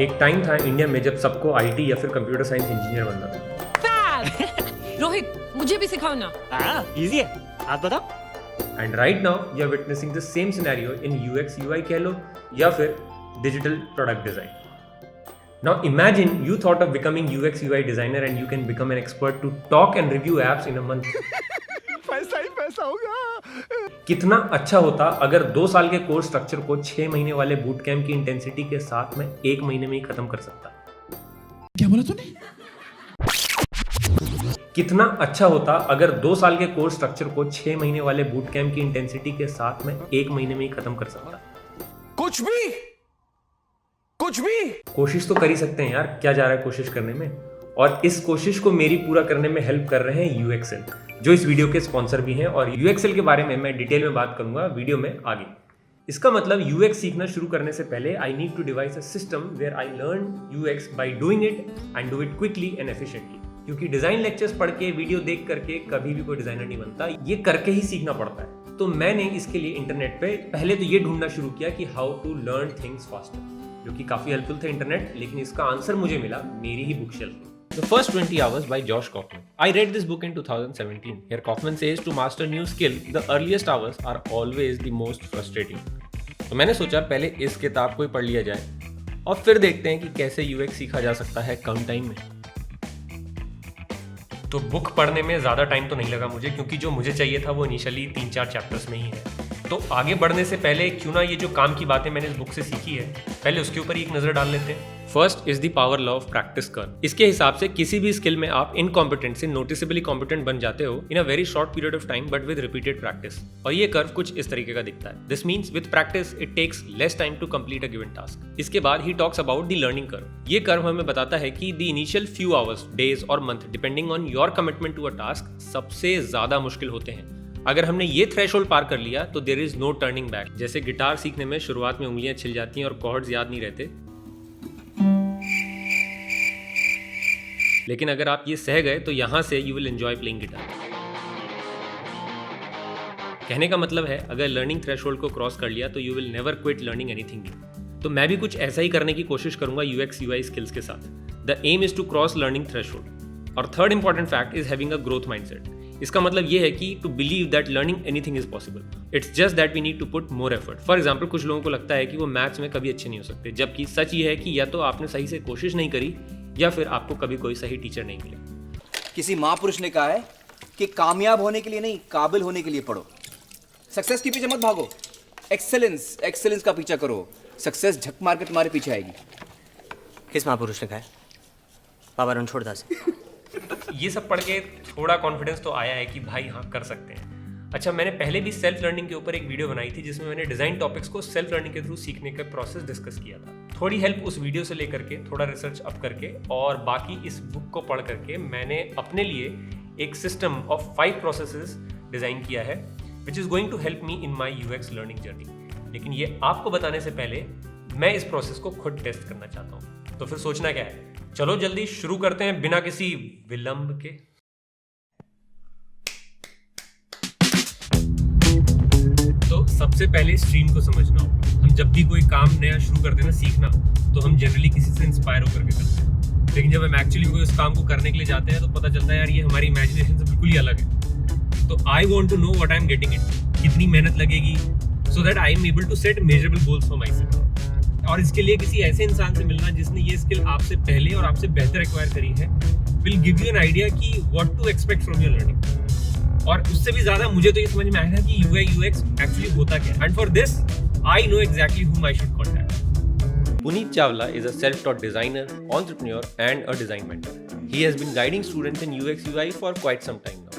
एक टाइम था इंडिया में जब सबको आईटी या फिर कंप्यूटर साइंस इंजीनियर बनना था। रोहित, मुझे भी सिखाओ ना। इजी है, आप बताओ। And right now you are witnessing the same scenario in UX UI कह लो या फिर digital product design. Now imagine you thought of becoming UX UI designer and you can become an expert to talk and review apps in a month. पैसा ही पैसा होगा। कितना अच्छा होता अगर 2 साल के कोर्स स्ट्रक्चर को 6 महीने वाले बूट कैंप की इंटेंसिटी के साथ में 1 महीने में ही खत्म कर सकता। क्या बोला तूने? कितना अच्छा होता अगर 2 साल के कोर्स स्ट्रक्चर को 6 महीने वाले बूट कैंप की इंटेंसिटी के साथ में 1 महीने में ही खत्म कर सकता। कुछ भी कोशिश तो कर ही सकते हैं यार, क्या जा रहा है कोशिश करने में। और इस कोशिश को मेरी पूरा करने में हेल्प कर रहे हैं यूएक्सएल, जो इस वीडियो के स्पॉन्सर भी हैं। और यूएक्सएल के बारे में मैं डिटेल में बात करूंगा वीडियो में आगे। इसका मतलब यूएक्स सीखना शुरू करने से पहले I need to devise a system where I learn UX by doing it and do it quickly and efficiently. क्योंकि डिजाइन लेक्चर्स पढ़ के, वीडियो देख करके कभी भी कोई डिजाइनर नहीं बनता, ये करके ही सीखना पड़ता है। तो मैंने इसके लिए इंटरनेट पे पहले तो ये ढूंढना शुरू किया कि how to learn things faster, जो कि काफी हेल्पफुल थे इंटरनेट। लेकिन इसका आंसर मुझे मिला मेरी ही बुक शेल्फ में। The First 20 Hours by Josh Kaufman. I read this book in 2017. Here Kaufman says to master new skill, the earliest hours are always the most frustrating. तो मैंने सोचा पहले इस किताब को ही पढ़ लिया जाए और फिर देखते हैं कि कैसे यूएक्स सीखा जा सकता है कम टाइम में। तो बुक पढ़ने में ज़्यादा टाइम तो नहीं लगा मुझे, क्योंकि जो मुझे चाहिए था वो इनिशियली 3-4 चैप्टर्स में ही है। तो आगे बढ़ने से पहले क्यों ना ये जो काम की बातें मैंने इस बुक से सीखी है, पहले उसके ऊपर एक नज़र डाल लेते हैं। First is the power law of practice curve. इसके हिसाब से किसी भी स्किल में आप इनकॉम्पिटेंट से नोटिसेबली कॉम्पिटेंट बन जाते हो in a very short period of time but with repeated practice. और ये कर्व कुछ इस तरीके का दिखता है। This means with practice it takes less time to complete a given task. इसके बाद ही talks about the learning curve. ये कर्व हमें बताता है कि the initial few hours, days और month depending on your commitment to a task सबसे ज्यादा मुश्किल होते हैं। अगर हमने ये थ्रेशोल्ड पार कर लिया तो there is no turning back. जैसे गिटार सीखने में शुरुआत में उंगलियां छिल जाती हैं और कॉर्ड्स याद नहीं रहते, लेकिन अगर आप ये सह गए तो यहां से you will enjoy playing guitar. कहने का मतलब है अगर लर्निंग थ्रेशोल्ड को क्रॉस कर लिया तो you will never quit learning anything. तो मैं भी कुछ ऐसा ही करने की कोशिश करूंगा यूएक्स यूआई स्किल्स के साथ। The aim is to cross learning threshold. और third important fact is having a growth mindset. इसका मतलब ये है कि to believe that learning anything is possible, it's just that we need to put more effort. For example, कुछ लोगों को लगता है कि वो मैथ्स में कभी अच्छे नहीं हो सकते, जबकि सच ये है कि या तो आपने सही से कोशिश नहीं करी या फिर आपको कभी कोई सही टीचर नहीं मिले। किसी महापुरुष ने कहा है कि कामयाब होने के लिए नहीं, काबिल होने के लिए पढ़ो। सक्सेस के पीछे मत भागो, एक्सेलेंस का पीछा करो। सक्सेस झक मार के तुम्हारे पीछे आएगी। किस महापुरुष ने कहा है? बाबा रणछोड़दास। ये सब पढ़ के थोड़ा कॉन्फिडेंस तो आया है कि भाई हाँ कर सकते हैं। अच्छा, मैंने पहले भी सेल्फ लर्निंग के ऊपर एक वीडियो बनाई थी जिसमें मैंने डिजाइन टॉपिक्स को सेल्फ लर्निंग के थ्रू सीखने का प्रोसेस डिस्कस किया था। थोड़ी हेल्प उस वीडियो से लेकर के, थोड़ा रिसर्च अप करके और बाकी इस बुक को पढ़ करके मैंने अपने लिए एक सिस्टम ऑफ 5 प्रोसेसेस डिजाइन किया है which is going to help me in my UX learning journey. लेकिन ये आपको बताने से पहले मैं इस प्रोसेस को खुद टेस्ट करना चाहता हूँ। तो फिर सोचना क्या है, चलो जल्दी शुरू करते हैं बिना किसी विलंब के। तो सबसे पहले स्ट्रीम को समझना हो। हम जब भी कोई काम नया शुरू करते हैं ना, सीखना, तो हम जनरली किसी से इंस्पायर होकर के करते हैं। लेकिन जब हम एक्चुअली कोई उस काम को करने के लिए जाते हैं तो पता चलता है यार ये हमारी इमेजिनेशन से बिल्कुल ही अलग है। तो I want to know what I am getting it, कितनी मेहनत लगेगी, so that I am able to set measurable goals for my self. और इसके लिए किसी ऐसे इंसान से मिलना जिसने ये स्किल आपसे पहले और आपसे बेहतर एक्वायर करी है will give you an idea कि what to expect from your learning. और उससे भी ज्यादा मुझे तो ये समझ में आएगा कि यूआई यूएक्स एक्चुअली होता क्या है। And for this I know exactly whom I should contact. Puneet Chawla is a self-taught designer, entrepreneur and a design mentor. He has been guiding students in UX UI for quite some time now.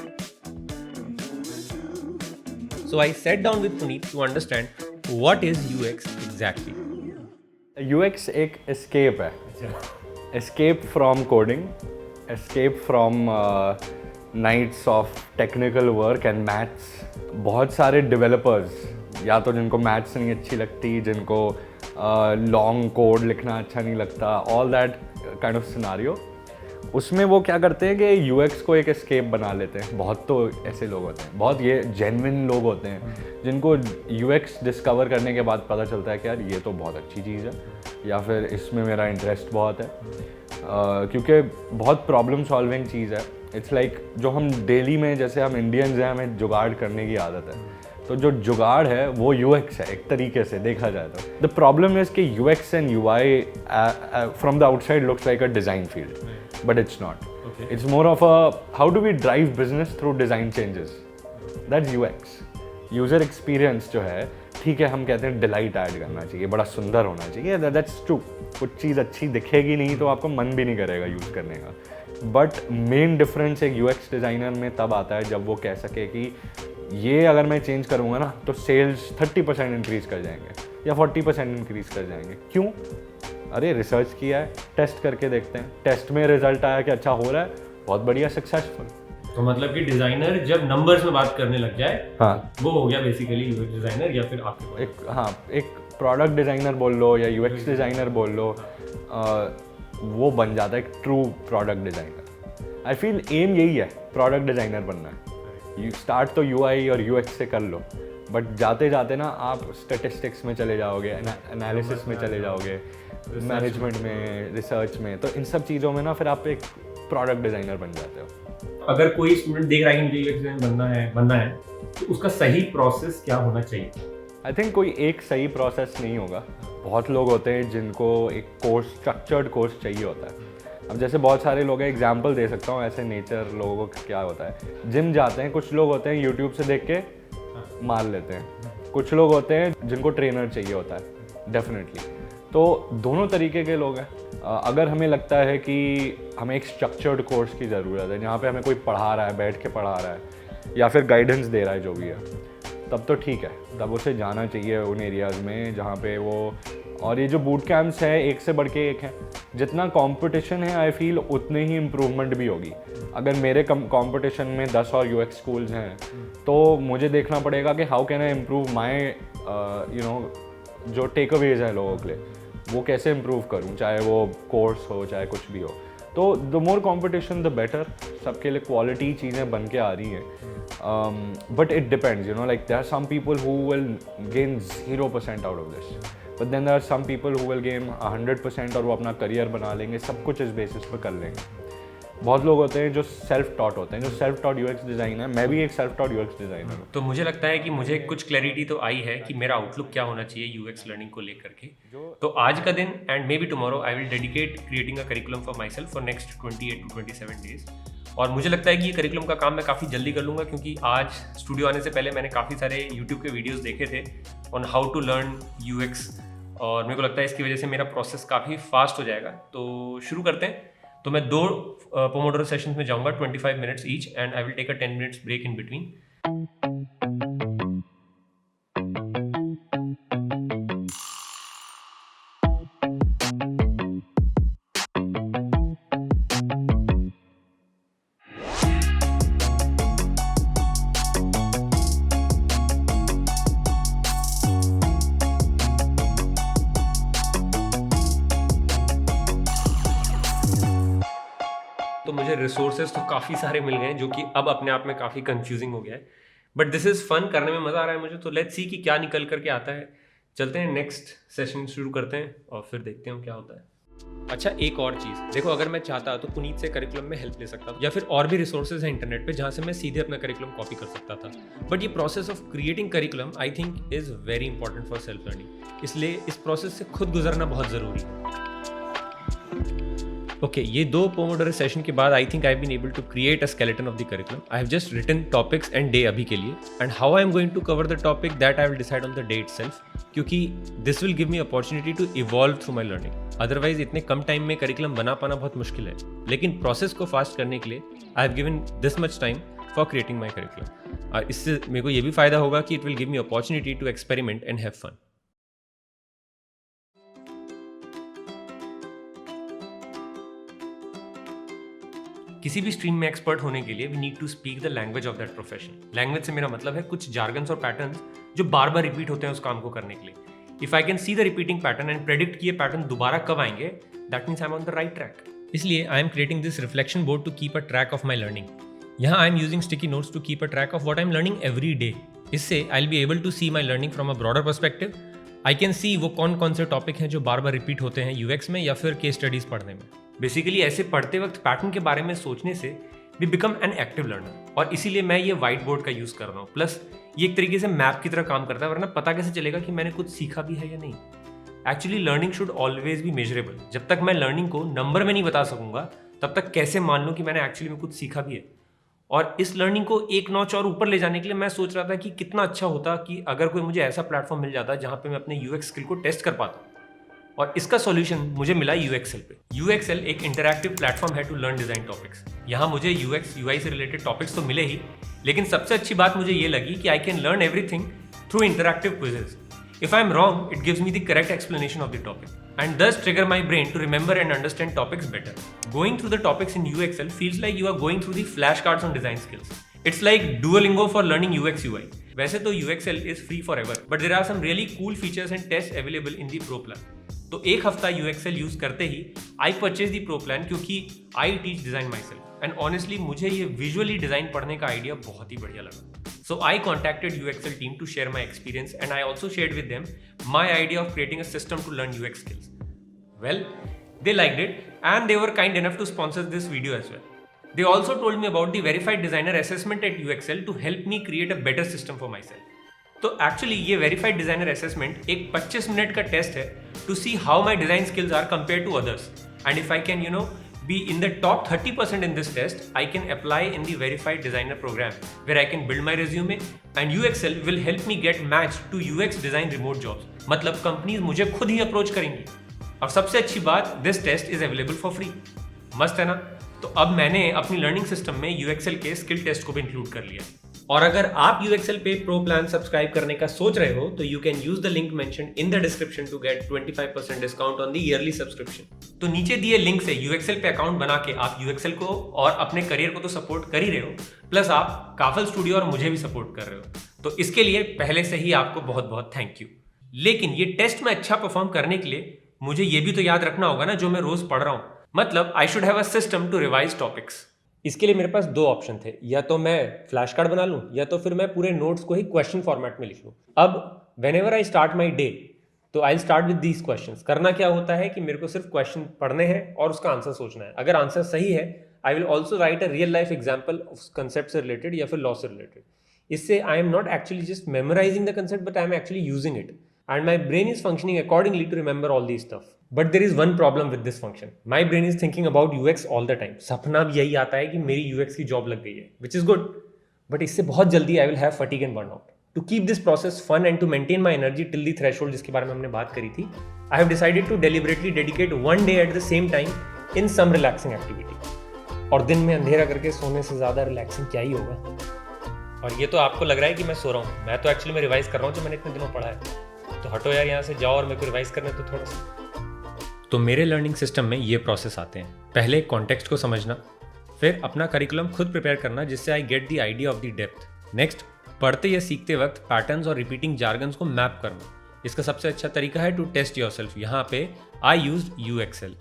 So I sat down with Puneet to understand what is UX exactly. UX एक escape है, escape from coding, escape from nights of technical work and maths. बहुत सारे developers, या तो जिनको maths नहीं अच्छी लगती, जिनको लॉन्ग कोड लिखना अच्छा नहीं लगता, all that kind of scenario, उसमें वो क्या करते हैं कि यूएक्स को एक एस्केप बना लेते हैं। बहुत तो ऐसे लोग होते हैं, बहुत ये जेन्युइन लोग होते हैं जिनको यूएक्स डिस्कवर करने के बाद पता चलता है कि यार ये तो बहुत अच्छी चीज़ है, या फिर इसमें मेरा इंटरेस्ट बहुत है, क्योंकि बहुत प्रॉब्लम सॉल्विंग चीज़ है। इट्स लाइक जो हम डेली में, जैसे हम इंडियंस हैं, हमें जुगाड़ करने की आदत है, तो जो जुगाड़ है वो यूएक्स है एक तरीके से देखा जाए तो। द प्रॉब्लम इज कि UX and UI from the outside looks like a design field, but it's not. Okay. It's more of a how do we drive business through design changes. That's UX. User experience जो है, ठीक है, हम कहते हैं delight add करना चाहिए, बड़ा सुंदर होना चाहिए, that's true. कुछ चीज़ अच्छी दिखेगी नहीं तो आपको मन भी नहीं करेगा यूज़ करने का। बट मेन डिफरेंस एक UX डिज़ाइनर में तब आता है जब वो कह सके कि ये अगर मैं चेंज करूँगा ना तो सेल्स 30% इंक्रीज़ कर जाएंगे या 40% इंक्रीज़ कर जाएंगे। क्यों? अरे रिसर्च किया है, टेस्ट करके देखते हैं, टेस्ट में रिजल्ट आया कि अच्छा हो रहा है, बहुत बढ़िया, सक्सेसफुल। तो मतलब कि डिजाइनर जब नंबर्स में बात करने लग जाए, हाँ, वो हो गया बेसिकली यूएक्स डिजाइनर, या फिर आपके एक प्रोडक्ट डिज़ाइनर बोल लो या यूएक्स डिज़ाइनर बोल लो, वो बन जाता है एक true product designer. I feel am यही है, प्रोडक्ट डिज़ाइनर बनना है। यू स्टार्ट तो यूआई और यूएक्स से कर लो, बट जाते जाते ना आप स्टेटिस्टिक्स में चले जाओगे, एनालिसिस में चले जाओगे, मैनेजमेंट में, रिसर्च में, तो इन सब चीज़ों में ना फिर आप एक प्रोडक्ट डिज़ाइनर बन जाते हो। अगर कोई स्टूडेंट देख रहा है कि मुझे यूएक्स डिजाइनर बनना है तो उसका सही प्रोसेस क्या होना चाहिए? आई थिंक कोई एक सही प्रोसेस नहीं होगा। बहुत लोग होते हैं जिनको एक कोर्स, स्ट्रक्चर्ड कोर्स चाहिए होता है। अब जैसे बहुत सारे लोग हैं, एग्जाम्पल दे सकता हूँ ऐसे नेचर लोगों का क्या होता है। जिम जाते हैं, कुछ लोग होते हैं यूट्यूब से देख के मार लेते हैं, कुछ लोग होते हैं जिनको ट्रेनर चाहिए होता है, डेफिनेटली। तो दोनों तरीके के लोग हैं। अगर हमें लगता है कि हमें एक स्ट्रक्चर्ड कोर्स की ज़रूरत है, जहाँ पे हमें कोई पढ़ा रहा है, बैठ के पढ़ा रहा है, या फिर गाइडेंस दे रहा है, जो भी है, तब तो ठीक है, तब उसे जाना चाहिए उन एरियाज़ में जहाँ पे वो। और ये जो बूट कैंप्स है, एक से बढ़ के एक हैं। जितना कंपटीशन है, आई फील उतने ही इम्प्रूवमेंट भी होगी। अगर मेरे कंपटीशन में 10 और यूएक्स स्कूल्स हैं, तो मुझे देखना पड़ेगा कि how can I improve my जो टेक अवेज हैं लोगों के लिए, वो कैसे इम्प्रूव करूँ, चाहे वो कोर्स हो, चाहे कुछ भी हो। तो the more competition the better. सबके लिए क्वालिटी चीज़ें बन के आ रही हैं, but it depends, like there are some people who will gain 0% out of this, but then there are some people who will gain 100% और वो अपना करियर बना लेंगे, सब कुछ इस बेसिस पर कर लेंगे। बहुत लोग होते हैं जो सेल्फ टॉट होते हैं, जो सेल्फ टॉट यूएक्स डिज़ाइनर है। मैं भी एक सेल्फ टॉट यूएक्स डिज़ाइनर हूँ। तो मुझे लगता है कि मुझे कुछ क्लैरिटी तो आई है कि मेरा आउटलुक क्या होना चाहिए यूएक्स लर्निंग को लेकर के। तो आज का दिन and may be tomorrow I will dedicate creating a curriculum for my self for next 28 to 27 days. और मुझे लगता है कि ये करिकुलम का काम मैं काफ़ी जल्दी कर लूँगा, क्योंकि आज स्टूडियो आने से पहले मैंने काफ़ी सारे यूट्यूब के वीडियोज़ देखे थे on how to learn UX, और मेरे को लगता है इसकी वजह से मेरा प्रोसेस काफ़ी फास्ट हो जाएगा। तो शुरू करते हैं। तो मैं 2 पोमोडोरो सेशंस में जाऊंगा, 25 minutes each, and I will take a 10 minutes break in between. तो मुझे रिसोर्सेज तो काफ़ी सारे मिल गए जो कि अब अपने आप में काफ़ी कंफ्यूजिंग हो गया है, बट दिस इज़ फन, करने में मज़ा आ रहा है मुझे। तो लेट्स सी कि क्या निकल करके आता है। चलते हैं, नेक्स्ट सेशन शुरू करते हैं और फिर देखते हैं क्या होता है। अच्छा, एक और चीज़ देखो, अगर मैं चाहता तो पुनीत से करिकुलम में हेल्प ले सकता था, या फिर और भी रिसोर्सेज हैं इंटरनेट पे जहाँ से मैं सीधे अपना करिकुलम कॉपी कर सकता था। बट ये process of creating curriculum I think is very important for self learning, इसलिए इस प्रोसेस से खुद गुजरना बहुत ज़रूरी है। ओके, ये 2 पोमोडोरो सेशन के बाद I think I have been able to create a skeleton of the curriculum. I have just written topics and day अभी के लिए, and how I am going to cover the topic that I will decide on the day itself, क्योंकि this will give me opportunity to evolve through my learning. Otherwise इतने कम time में curriculum बना पाना बहुत मुश्किल है, लेकिन प्रोसेस को फास्ट करने के लिए I have given this much time for creating my curriculum. और इससे मेरे को ये भी फायदा होगा कि it will give me opportunity to experiment and have fun. किसी भी स्ट्रीम में एक्सपर्ट होने के लिए we need to speak the language of that profession. Language से मेरा मतलब है कुछ जार्गन्स और पैटर्न्स जो बार बार रिपीट होते हैं उस काम को करने के लिए। If I can see the repeating pattern and predict कि ये पैटर्न दोबारा कब आएंगे, that means I am on the right track. इसलिए I am creating this reflection board to keep a track of my learning. यहाँ I am using sticky notes to keep a track of what I am learning every day. इससे I will be able to see my learning from a broader perspective. I can सी वो कौन कौन से topic हैं जो बार बार repeat होते हैं UX में या फिर केस स्टडीज पढ़ने में। बेसिकली ऐसे पढ़ते वक्त पैटर्न के बारे में सोचने से we become an active learner, और इसीलिए मैं ये व्हाइट बोर्ड का यूज़ कर रहा हूँ। प्लस ये एक तरीके से मैप की तरह काम करता है, वरना पता कैसे चलेगा कि मैंने कुछ सीखा भी है या नहीं। Actually learning should always be measurable. जब तक मैं लर्निंग को नंबर में नहीं बता सकूंगा तब तक कैसे मान लूँ कि मैंने एक्चुअली में कुछ सीखा भी है। और इस लर्निंग को एक नॉच और ऊपर ले जाने के लिए मैं सोच रहा था कि कितना अच्छा होता कि अगर कोई मुझे ऐसा प्लेटफॉर्म मिल जाता जहाँ पे मैं अपने यूएक्स स्किल को टेस्ट कर पाता, और इसका सॉल्यूशन मुझे मिला यूएक्सएल पे। यूएक्सएल एक इंटरैक्टिव प्लेटफॉर्म है टू लर्न डिजाइन टॉपिक्स। यहाँ मुझे यूएक्स यूआई से रिलेटेड टॉपिक्स तो मिले ही, लेकिन सबसे अच्छी बात मुझे ये लगी कि I can learn everything through interactive quizzes. If I am wrong, it gives me the correct explanation of the topic and thus trigger my brain to remember and understand topics better. Going through the topics in UXL feels like you are going through the flashcards on design skills. It's like Duolingo for learning UX UI. वैसे तो UXL is free forever, but there are some really cool features and tests available in the Pro plan. तो एक हफ्ता UXL use करते ही I purchased the Pro plan क्योंकि I teach design myself. And honestly मुझे ये visually design पढ़ने का idea बहुत ही बढ़िया लगा। So I contacted UXL team to share my experience, and I also shared with them my idea of creating a system to learn UX skills. Well, they liked it and they were kind enough to sponsor this video as well. They also told me about the verified designer assessment at UXL to help me create a better system for myself. तो actually ये verified designer assessment एक 25 minute का test है to see how my design skills are compare to others, and if I can be in the top 30% in this test, I can apply in the verified designer program where I can build my resume and UXL will help me get matched to UX design remote jobs. मतलब companies मुझे खुद ही approach करेंगी। और सबसे अच्छी बात, this test is available for free. मस्त है ना? तो अब मैंने अपनी लर्निंग सिस्टम में UXL के स्किल टेस्ट को भी इंक्लूड कर लिया। और अगर आप UXL पे प्रो प्लान सब्सक्राइब करने का सोच रहे हो तो you can use the link mentioned in the description to get 25% discount on the yearly subscription. तो नीचे दिए लिंक से UXL पे अकाउंट बना के आप UXL को और अपने करियर को तो सपोर्ट कर ही रहे हो, प्लस आप काफल स्टूडियो और मुझे भी सपोर्ट कर रहे हो। तो इसके लिए पहले से ही आपको बहुत बहुत थैंक यू। लेकिन ये टेस्ट में अच्छा परफॉर्म करने के लिए मुझे ये भी तो याद रखना होगा ना जो मैं रोज पढ़ रहा हूँ। मतलब I should have a system to revise topics. इसके लिए मेरे पास दो ऑप्शन थे, या तो मैं फ्लैश कार्ड बना लूं या तो फिर मैं पूरे नोट्स को ही क्वेश्चन फॉर्मेट में लिख लूं। अब whenever I start my day तो I start with these questions. करना क्या होता है कि मेरे को सिर्फ क्वेश्चन पढ़ने हैं और उसका आंसर सोचना है। अगर आंसर सही है I will also write a real life example concept से रिलेटेड या फिर लॉ से रिलेटेड। इससे I am not actually just memorising the concept but I am actually using it and my brain is functioning accordingly to remember all these stuff. But there is one problem with this function. My brain is thinking about UX all the time. सपना भी यही आता है कि मेरी UX की job लग गई है, which is good. But इससे बहुत जल्दी I will have fatigue and burnout. To keep this process fun and to maintain my energy till the threshold जिसके बारे में हमने बात करी थी, I have decided to deliberately dedicate one day at the same time in some relaxing activity. और दिन में अंधेरा करके सोने से ज़्यादा रिलैक्सिंग क्या ही होगा। और ये तो आपको लग रहा है कि मैं सो रहा हूँ, मैं तो एक्चुअली में रिवाइज कर रहा हूँ जो मैंने इतने दिनों पढ़ा है। तो हटो यार यहाँ से, जाओ और मेरे को रिवाइज करने तो थोड़ा सा। तो मेरे लर्निंग सिस्टम में ये प्रोसेस आते हैं। पहले कॉन्टेक्स्ट को समझना, फिर अपना करिकुलम खुद प्रिपेयर करना जिससे I get the idea of the depth. Next, पढ़ते या सीखते वक्त पैटर्न्स और रिपीटिंग जार्गन्स को मैप करना। इसका सबसे अच्छा तरीका है टू टेस्ट योरसेल्फ। यहाँ पे आई यूज्ड UXL।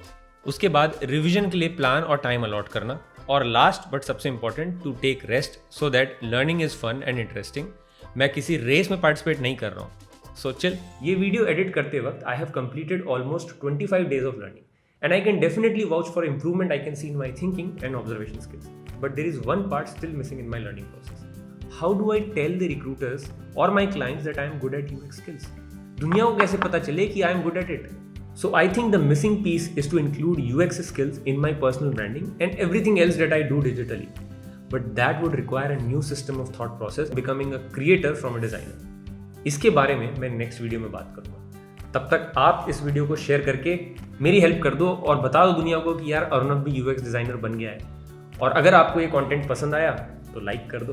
उसके बाद रिविजन के लिए प्लान और टाइम अलॉट करना, और लास्ट बट सबसे important, to take rest so that learning is fun and interesting. मैं किसी रेस में पार्टिसिपेट नहीं कर रहा हूँ। So chill, ये वीडियो एडिट करते वक्त I have completed almost 25 days of learning and I can definitely vouch for improvement I can see in my thinking and observation skills. But there is one part still missing in my learning process. How do I tell the recruiters or my clients that I am good at UX skills? दुनिया को कैसे पता चले कि I am good at it? So I think the missing piece is to include UX skills in my personal branding and everything else that I do digitally. But that would require a new system of thought process, becoming a creator from a designer. इसके बारे में मैं next video में बात करूँगा। तब तक आप इस वीडियो को शेयर करके मेरी हेल्प कर दो और बता दो दुनिया को कि यार अर्नब भी UX डिज़ाइनर बन गया है। और अगर आपको ये कंटेंट पसंद आया तो लाइक कर दो।